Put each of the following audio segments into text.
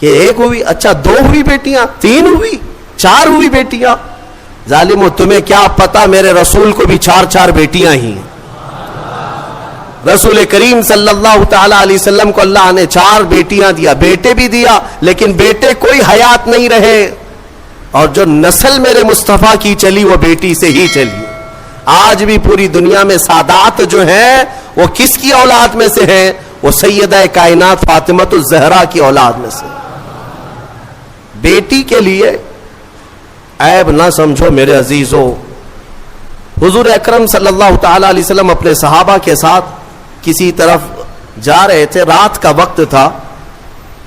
کہ ایک ہوئی, اچھا 2 ہوئی بیٹیاں, 3 ہوئی, 4 ہوئی بیٹیاں. ظالمو تمہیں کیا پتا میرے رسول کو بھی 4 بیٹیاں ہی ہیں. رسول کریم صلی اللہ تعالی علیہ وسلم کو اللہ نے 4 بیٹیاں دیا, بیٹے بھی دیا, لیکن بیٹے کوئی حیات نہیں رہے, اور جو نسل میرے مصطفیٰ کی چلی وہ بیٹی سے ہی چلی. آج بھی پوری دنیا میں سادات جو ہیں وہ کس کی اولاد میں سے ہیں؟ وہ سیدہ کائنات فاطمۃ الزہرا کی اولاد میں سے. بیٹی کے لیے عیب نہ سمجھو میرے عزیزو. حضور اکرم صلی اللہ تعالی علیہ وسلم اپنے صحابہ کے ساتھ کسی طرف جا رہے تھے, رات کا وقت تھا.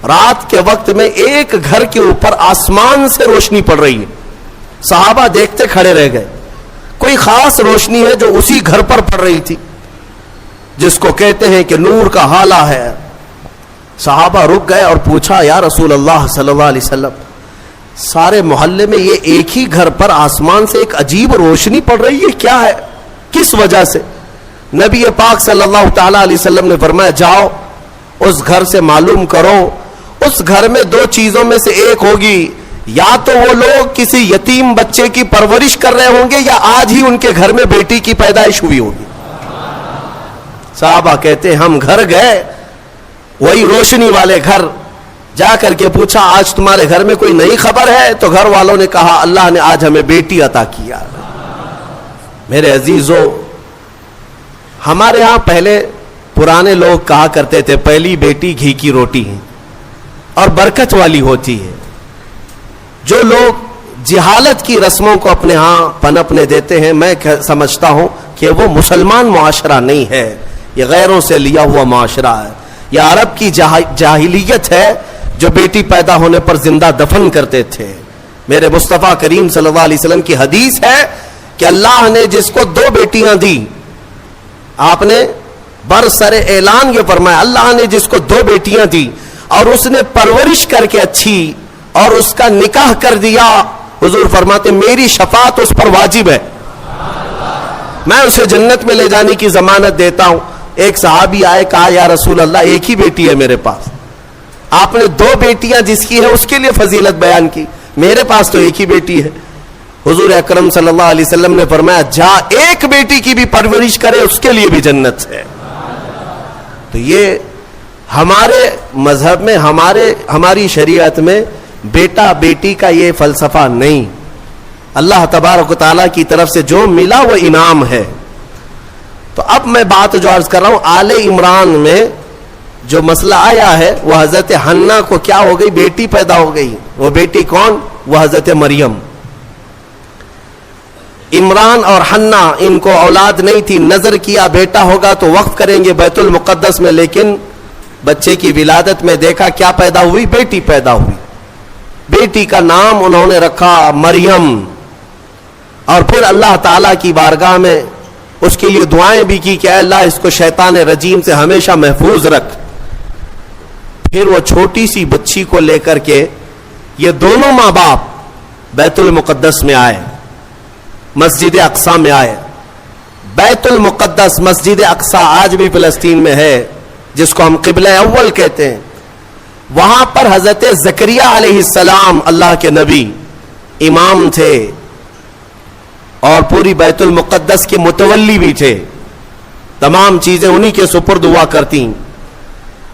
رات کے وقت میں ایک گھر کے اوپر آسمان سے روشنی پڑ رہی ہے. صحابہ دیکھتے کھڑے رہ گئے. کوئی خاص روشنی ہے جو اسی گھر پر پڑ رہی تھی, جس کو کہتے ہیں کہ نور کا حالہ ہے. صحابہ رک گئے اور پوچھا, یا رسول اللہ صلی اللہ علیہ وسلم, سارے محلے میں یہ ایک ہی گھر پر آسمان سے ایک عجیب روشنی پڑ رہی ہے, کیا ہے, کس وجہ سے؟ نبی پاک صلی اللہ تعالی علیہ وسلم نے فرمایا, جاؤ اس گھر سے معلوم کرو, اس گھر میں 2 چیزوں میں سے ایک ہوگی, یا تو وہ لوگ کسی یتیم بچے کی پرورش کر رہے ہوں گے, یا آج ہی ان کے گھر میں بیٹی کی پیدائش ہوئی ہوگی. صحابہ کہتے ہیں ہم گھر گئے, وہی روشنی والے گھر, جا کر کے پوچھا آج تمہارے گھر میں کوئی نئی خبر ہے؟ تو گھر والوں نے کہا اللہ نے آج ہمیں بیٹی عطا کیا. میرے عزیزو, ہمارے ہاں پہلے پرانے لوگ کہا کرتے تھے پہلی بیٹی گھی کی روٹی ہے اور برکت والی ہوتی ہے. جو لوگ جہالت کی رسموں کو اپنے ہاں پنپنے دیتے ہیں, میں سمجھتا ہوں کہ وہ مسلمان معاشرہ نہیں ہے, یہ غیروں سے لیا ہوا معاشرہ ہے. یہ عرب کی جاہلیت ہے جو بیٹی پیدا ہونے پر زندہ دفن کرتے تھے. میرے مصطفیٰ کریم صلی اللہ علیہ وسلم کی حدیث ہے کہ اللہ نے جس کو 2 بیٹیاں دی, آپ نے برسر اعلان یہ فرمایا, اللہ نے جس کو 2 بیٹیاں دی اور اس نے پرورش کر کے اچھی اور اس کا نکاح کر دیا, حضور فرماتے میری شفاعت اس پر واجب ہے, میں اسے جنت میں لے جانے کی ضمانت دیتا ہوں. ایک صحابی آئے, کہا یا رسول اللہ ایک ہی بیٹی ہے میرے پاس, آپ نے 2 بیٹیاں جس کی ہے اس کے لیے فضیلت بیان کی, میرے پاس تو ایک ہی بیٹی ہے. حضور اکرم صلی اللہ علیہ وسلم نے فرمایا جا ایک بیٹی کی بھی پرورش کرے اس کے لیے بھی جنت ہے. تو یہ ہمارے مذہب میں, ہماری شریعت میں بیٹا بیٹی کا یہ فلسفہ نہیں. اللہ تبارک و تعالیٰ کی طرف سے جو ملا وہ انعام ہے. تو اب میں بات جو عرض کر رہا ہوں, آل عمران میں جو مسئلہ آیا ہے وہ حضرت حنا کو کیا ہو گئی, بیٹی پیدا ہو گئی. وہ بیٹی کون؟ وہ حضرت مریم. عمران اور حنا ان کو اولاد نہیں تھی, نظر کیا بیٹا ہوگا تو وقف کریں گے بیت المقدس میں, لیکن بچے کی ولادت میں دیکھا کیا پیدا ہوئی, بیٹی پیدا ہوئی. بیٹی کا نام انہوں نے رکھا مریم, اور پھر اللہ تعالیٰ کی بارگاہ میں اس کے لیے دعائیں بھی کی کہ اے اللہ اس کو شیطان رجیم سے ہمیشہ محفوظ رکھ. پھر وہ چھوٹی سی بچی کو لے کر کے یہ دونوں ماں باپ بیت المقدس میں آئے, مسجد اقصی میں آئے. بیت المقدس مسجد اقصی آج بھی فلسطین میں ہے, جس کو ہم قبلہ اول کہتے ہیں. وہاں پر حضرت زکریا علیہ السلام اللہ کے نبی امام تھے اور پوری بیت المقدس کے متولی بھی تھے, تمام چیزیں انہی کے سپرد ہوا کرتی.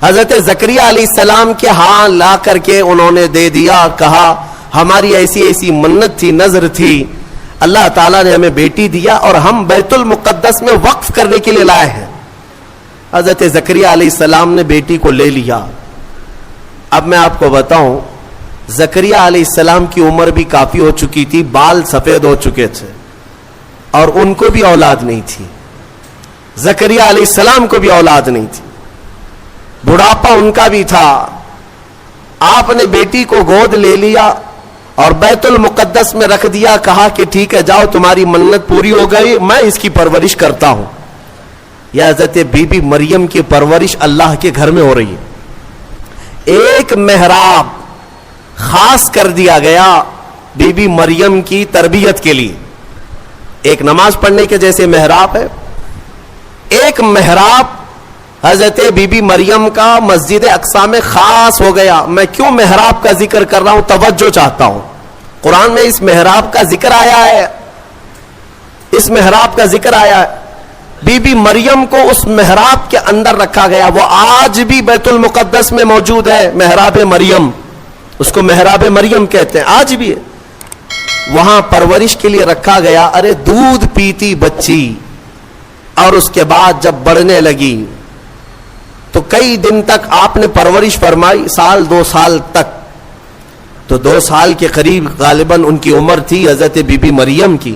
حضرت زکریا علیہ السلام کے ہاں لا کر کے انہوں نے دے دیا, کہا ہماری ایسی ایسی منت تھی, نظر تھی, اللہ تعالیٰ نے ہمیں بیٹی دیا اور ہم بیت المقدس میں وقف کرنے کے لیے لائے ہیں. حضرت زکریا علیہ السلام نے بیٹی کو لے لیا. اب میں آپ کو بتاؤں, زکریا علیہ السلام کی عمر بھی کافی ہو چکی تھی, بال سفید ہو چکے تھے, اور ان کو بھی اولاد نہیں تھی. زکریا علیہ السلام کو بھی اولاد نہیں تھی, بڑھاپا ان کا بھی تھا. آپ نے بیٹی کو گود لے لیا اور بیت المقدس میں رکھ دیا, کہا کہ ٹھیک ہے جاؤ تمہاری منت پوری ہو گئی, میں اس کی پرورش کرتا ہوں. یہ حضرت بی بی مریم کی پرورش اللہ کے گھر میں ہو رہی ہے. ایک محراب خاص کر دیا گیا بی بی مریم کی تربیت کے لیے. ایک نماز پڑھنے کے جیسے محراب ہے, ایک محراب حضرت بی بی مریم کا مسجد اقصی میں خاص ہو گیا. میں کیوں محراب کا ذکر کر رہا ہوں؟ توجہ چاہتا ہوں. قرآن میں اس محراب کا ذکر آیا ہے, اس محراب کا ذکر آیا ہے. بی بی مریم کو اس محراب کے اندر رکھا گیا. وہ آج بھی بیت المقدس میں موجود ہے, محراب مریم, اس کو محراب مریم کہتے ہیں, آج بھی ہے. وہاں پرورش کے لیے رکھا گیا. ارے دودھ پیتی بچی, اور اس کے بعد جب بڑھنے لگی تو کئی دن تک آپ نے پرورش فرمائی, سال 2 سال تک. تو 2 سال کے قریب غالباً ان کی عمر تھی حضرت بی بی مریم کی.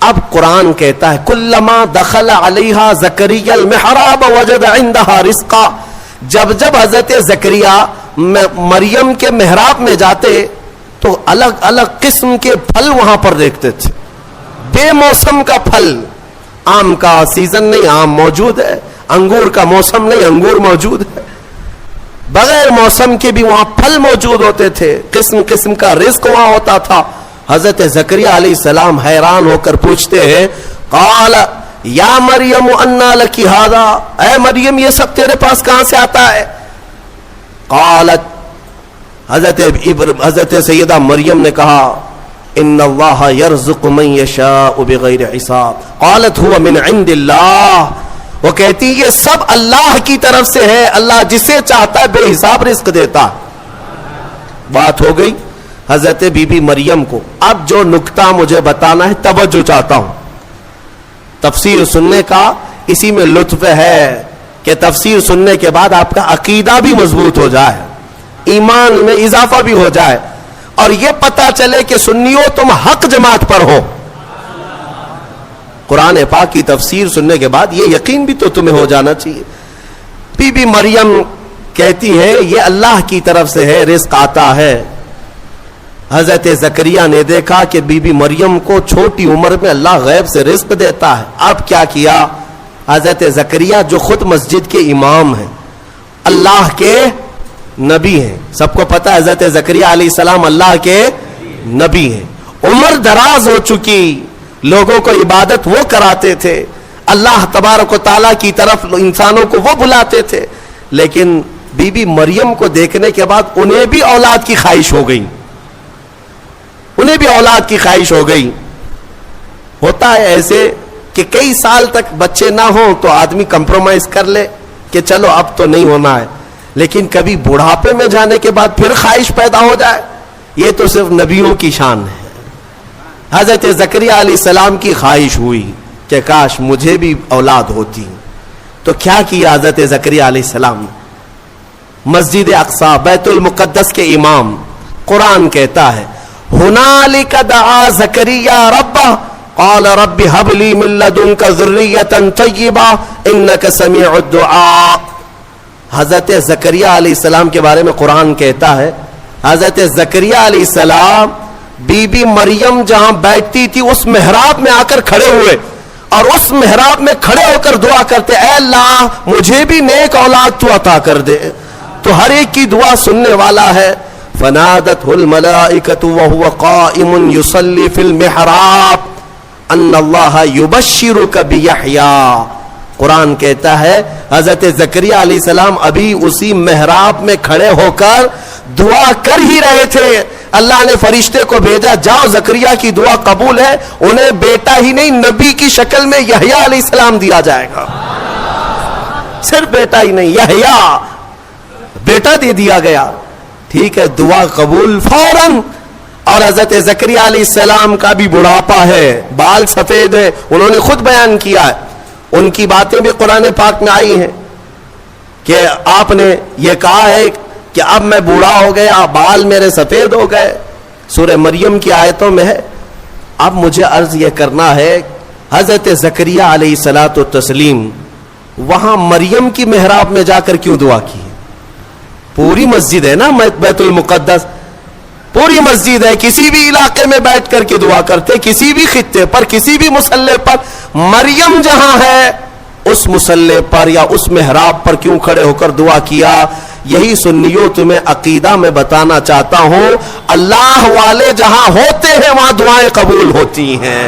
اب قرآن کہتا ہے کلما دخل علیہا زکریا المحراب وجد عندہا رزقا. جب جب حضرت زکریا مریم کے محراب میں جاتے تو الگ الگ قسم کے پھل وہاں پر دیکھتے تھے. بے موسم کا پھل, آم کا سیزن نہیں, آم موجود ہے. انگور کا موسم نہیں, انگور موجود ہے. بغیر موسم کے بھی وہاں پھل موجود ہوتے تھے. قسم قسم کا رزق وہاں ہوتا تھا. حضرت زکریا علیہ السلام حیران ہو کر پوچھتے ہیں قال یا مریم انا لکی ھذا, اے مریم یہ سب تیرے پاس کہاں سے آتا ہے؟ قالت, حضرت سیدہ مریم نے کہا ان اللہ یرزق من یشاء بغیر حساب. قالت هو من عند اللہ, وہ کہتی یہ سب اللہ کی طرف سے ہے, اللہ جسے چاہتا ہے بے حساب رزق دیتا. بات ہو گئی حضرت بی بی مریم کو. اب جو نکتہ مجھے بتانا ہے توجہ چاہتا ہوں. تفسیر سننے کا اسی میں لطف ہے کہ تفسیر سننے کے بعد آپ کا عقیدہ بھی مضبوط ہو جائے, ایمان میں اضافہ بھی ہو جائے, اور یہ پتا چلے کہ سنیو تم حق جماعت پر ہو. قرآن پاک کی تفسیر سننے کے بعد یہ یقین بھی تو تمہیں ہو جانا چاہیے. بی بی مریم کہتی ہے یہ اللہ کی طرف سے ہے, رزق آتا ہے. حضرت زکریا نے دیکھا کہ بی بی مریم کو چھوٹی عمر میں اللہ غیب سے رزق دیتا ہے. اب کیا کیا حضرت زکریا, جو خود مسجد کے امام ہیں, اللہ کے نبی ہیں, سب کو پتہ ہے حضرت زکریا علیہ السلام اللہ کے نبی ہیں, عمر دراز ہو چکی, لوگوں کو عبادت وہ کراتے تھے, اللہ تبارک و تعالیٰ کی طرف انسانوں کو وہ بلاتے تھے. لیکن بی بی مریم کو دیکھنے کے بعد انہیں بھی اولاد کی خواہش ہو گئی, انہیں بھی اولاد کی خواہش ہو گئی. ہوتا ہے ایسے کہ کئی سال تک بچے نہ ہوں تو آدمی کمپرومائز کر لے کہ چلو اب تو نہیں ہونا ہے, لیکن کبھی بڑھاپے میں جانے کے بعد پھر خواہش پیدا ہو جائے, یہ تو صرف نبیوں کی شان ہے. حضرت زکریا علیہ السلام کی خواہش ہوئی کہ کاش مجھے بھی اولاد ہوتی. تو کیا کیا حضرت زکریا علیہ السلام نے؟ مسجد اقصی بیت المقدس کے امام, قرآن کہتا ہے ہنالک دعا زکریا ربہ قال رب هب لي من لدنك ذرية طیبہ انك سمیع الدعاء. حضرت زکریا علیہ السلام کے بارے میں قرآن کہتا ہے حضرت زکریا علیہ السلام بی بی مریم جہاں بیٹھتی تھی اس محراب میں آ کر کھڑے ہوئے, اور اس محراب میں کھڑے ہو کر دعا کرتے اے اللہ مجھے بھی نیک اولاد تو عطا کر دے. تو ہر ایک کی دعا سننے والا ہے. فنادته الملائکۃ وهو قائم یصلی فی المحراب ان اللہ یبشرک بیحییٰ. قرآن کہتا ہے حضرت زکریا علیہ السلام ابھی اسی محراب میں کھڑے ہو کر دعا کر ہی رہے تھے. اللہ نے فرشتے کو بھیجا, جاؤ زکریا کی دعا قبول ہے, انہیں بیٹا ہی نہیں نبی کی شکل میں یحییٰ علیہ السلام دیا جائے گا. صرف بیٹا ہی نہیں, یحییٰ بیٹا دے دیا گیا. ٹھیک ہے, دعا قبول فوراً. اور حضرت زکریا علیہ السلام کا بھی بڑھاپا ہے, بال سفید ہے, انہوں نے خود بیان کیا ہے, ان کی باتیں بھی قرآن پاک میں آئی ہیں کہ آپ نے یہ کہا ہے کہ اب میں بوڑھا ہو گیا, بال میرے سفید ہو گئے, سورہ مریم کی آیتوں میں ہے. اب مجھے عرض یہ کرنا ہے حضرت زکریا علیہ الصلاۃ والتسلیم وہاں مریم کی محراب میں جا کر کیوں دعا کی؟ پوری مسجد ہے نا بیت المقدس, پوری مسجد ہے, کسی بھی علاقے میں بیٹھ کر کے دعا کرتے, کسی بھی خطے پر, کسی بھی مصلی پر. مریم جہاں ہے اس مصلی پر یا اس محراب پر کیوں کھڑے ہو کر دعا کیا؟ یہی سنیوں تمہیں عقیدہ میں بتانا چاہتا ہوں, اللہ والے جہاں ہوتے ہیں وہاں دعائیں قبول ہوتی ہیں.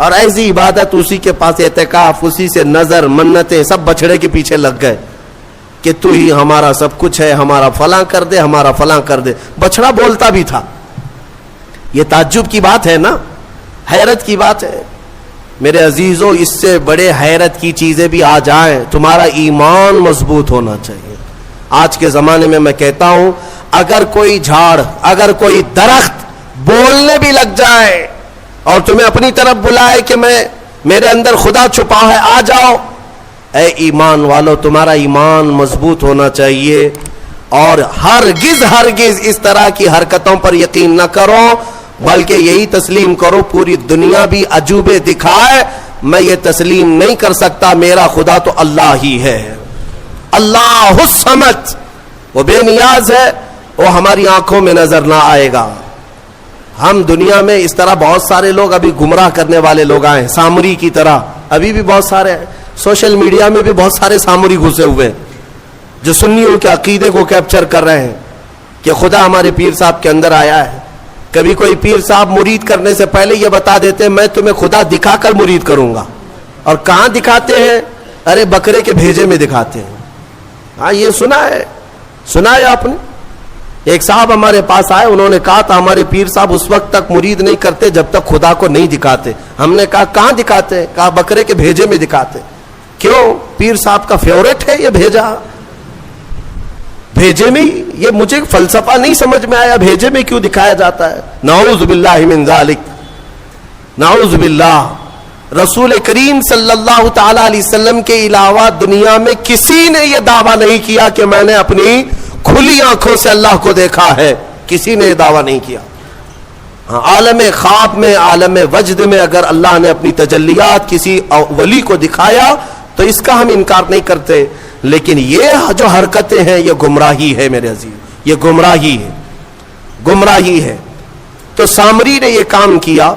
اور ایسی عبادت، اسی کے پاس اعتکاف، اسی سے نظر منتیں سب بچڑے کے پیچھے لگ گئے کہ تو ہی ہمارا سب کچھ ہے، ہمارا فلاں کر دے، ہمارا فلاں کر دے. بچڑا بولتا بھی تھا. یہ تعجب کی بات ہے نا، حیرت کی بات ہے میرے عزیزوں. اس سے بڑے حیرت کی چیزیں بھی آ جائیں، تمہارا ایمان مضبوط ہونا چاہیے. آج کے زمانے میں میں کہتا ہوں، اگر کوئی جھاڑ، اگر کوئی درخت بولنے بھی لگ جائے اور تمہیں اپنی طرف بلائے کہ میرے اندر خدا چھپا ہے، آ جاؤ، اے ایمان والو تمہارا ایمان مضبوط ہونا چاہیے. اور ہرگز اس طرح کی حرکتوں پر یقین نہ کرو، بلکہ یہی تسلیم کرو پوری دنیا بھی عجوبے دکھائے، میں یہ تسلیم نہیں کر سکتا، میرا خدا تو اللہ ہی ہے. اللہ الصمد، وہ بے نیاز ہے، وہ ہماری آنکھوں میں نظر نہ آئے گا. ہم دنیا میں اس طرح بہت سارے لوگ ابھی گمراہ کرنے والے لوگ آئے ہیں، سامری کی طرح. ابھی بھی بہت سارے سوشل میڈیا میں بھی بہت سارے سامری گھسے ہوئے ہیں جو سنیوں کے عقیدے کو کیپچر کر رہے ہیں کہ خدا ہمارے پیر صاحب کے اندر آیا ہے. کبھی کوئی پیر صاحب مرید کرنے سے پہلے یہ بتا دیتے ہیں میں تمہیں خدا دکھا کر مرید کروں گا. اور کہاں دکھاتے ہیں؟ ارے بکرے کے بھیجے میں دکھاتے ہیں. ہاں یہ سنا ہے آپ نے. ایک صاحب ہمارے پاس آئے، انہوں نے کہا تھا ہمارے پیر صاحب اس وقت تک مرید نہیں کرتے جب تک خدا کو نہیں دکھاتے. ہم نے کہا کہاں دکھاتے؟ کہا بکرے کے بھیجے میں دکھاتے. کیوں؟ پیر صاحب کا فیورٹ ہے یہ بھیجا. بھیجے میں یہ مجھے فلسفہ نہیں سمجھ میں آیا، بھیجے میں کیوں دکھایا جاتا ہے؟ نعوذ باللہ من ذالک، نعوذ باللہ. رسول کریم صلی اللہ تعالی علیہ وسلم کے علاوہ دنیا میں کسی نے یہ دعویٰ نہیں کیا کہ میں نے اپنی کھلی آنکھوں سے اللہ کو دیکھا ہے. کسی نے یہ دعویٰ نہیں کیا. عالم خواب میں، عالم وجد میں اگر اللہ نے اپنی تجلیات کسی ولی کو دکھایا تو اس کا ہم انکار نہیں کرتے. لیکن یہ جو حرکتیں ہیں یہ گمراہی ہے میرے عزیز، یہ گمراہی ہے. تو سامری نے یہ کام کیا.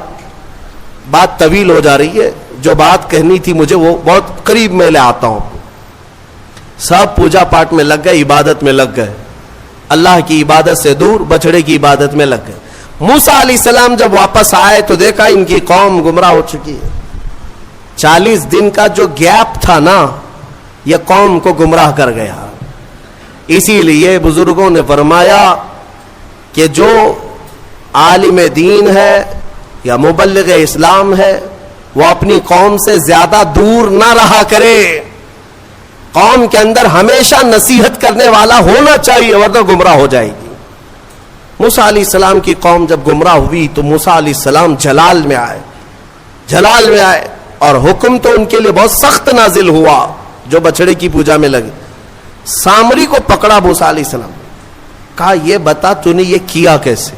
بات طویل ہو جا رہی ہے، جو بات کہنی تھی مجھے وہ بہت قریب میں لے آتا ہوں. سب پوجا پاٹ میں لگ گئے، عبادت میں لگ گئے، اللہ کی عبادت سے دور بچڑے کی عبادت میں لگ گئے. موسیٰ علیہ السلام جب واپس آئے تو دیکھا ان کی قوم گمراہ ہو چکی ہے. 40 دن کا جو گیپ تھا نا، یہ قوم کو گمراہ کر گیا. اسی لیے بزرگوں نے فرمایا کہ جو عالم دین ہے یا مبلغ اسلام ہے وہ اپنی قوم سے زیادہ دور نہ رہا کرے. قوم کے اندر ہمیشہ نصیحت کرنے والا ہونا چاہیے، ورنہ گمراہ ہو جائے گی. موسیٰ علیہ السلام کی قوم جب گمراہ ہوئی تو موسیٰ علیہ السلام جلال میں آئے اور حکم تو ان کے لیے بہت سخت نازل ہوا جو بچڑے کی پوجا میں لگے. سامری کو پکڑا موسیٰ علیہ السلام، کہا یہ بتا تو نے یہ کیا کیسے؟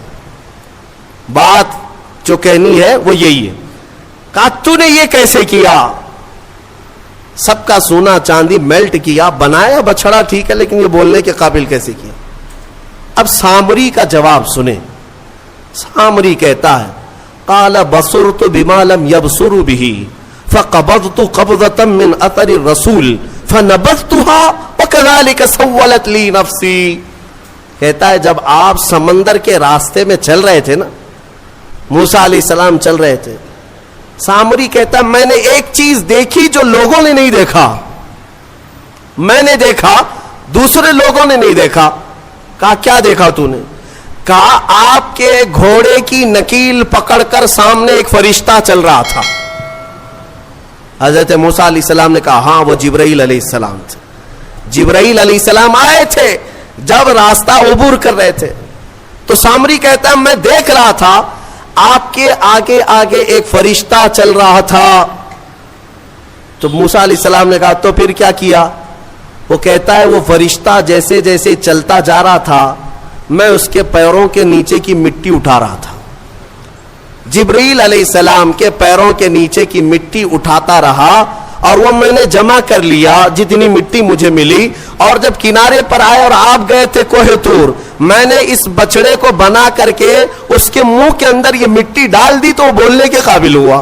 بات جو کہنی ہے وہ یہی ہے. کہا تو نے یہ کیسے کیا؟ سب کا سونا چاندی میلٹ کیا، بنایا بچڑا ٹھیک ہے، لیکن یہ بولنے کے قابل کیسے کیا؟ اب سامری کا جواب سنیں. سامری کہتا ہے قال بصرت بما لم يبصروا به فقبضت قبضة من اثر الرسول فنبذتها وكذلك سولت لي نفسي. کہتا ہے جب آپ سمندر کے راستے میں چل رہے تھے نا، موسیٰ علیہ السلام چل رہے تھے، سامری کہتا ہے میں نے ایک چیز دیکھی جو لوگوں نے نہیں دیکھا. میں نے دیکھا، دوسرے لوگوں نے نہیں دیکھا. کہا کیا دیکھا تو نے؟ کہا آپ کے گھوڑے کی نکیل پکڑ کر سامنے ایک فرشتہ چل رہا تھا. حضرت موسیٰ علیہ السلام نے کہا ہاں وہ جبرائیل علیہ السلام تھے. جبرائیل علیہ السلام آئے تھے جب راستہ عبور کر رہے تھے. تو سامری کہتا ہے میں دیکھ رہا تھا آپ کے آگے آگے ایک فرشتہ چل رہا تھا. تو موسیٰ علیہ السلام نے کہا تو پھر کیا کیا؟ وہ کہتا ہے وہ فرشتہ جیسے جیسے چلتا جا رہا تھا میں اس کے پیروں کے نیچے کی مٹی اٹھا رہا تھا. جبرائیل علیہ السلام کے پیروں کے نیچے کی مٹی اٹھاتا رہا اور وہ میں نے جمع کر لیا جتنی مٹی مجھے ملی. اور جب کنارے پر آئے اور آپ گئے تھے کوہ طور، میں نے اس بچڑے کو بنا کر کے اس کے منہ کے اندر یہ مٹی ڈال دی تو وہ بولنے کے قابل ہوا.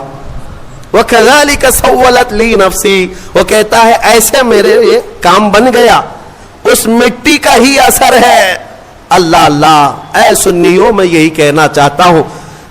وَكَذَلِكَ سَوَّلَتْ لِي نَفْسِي. وہ کہتا ہے ایسے میرے یہ کام بن گیا، اس مٹی کا ہی اثر ہے. اللہ اللہ. اے سنیوں میں یہی کہنا چاہتا ہوں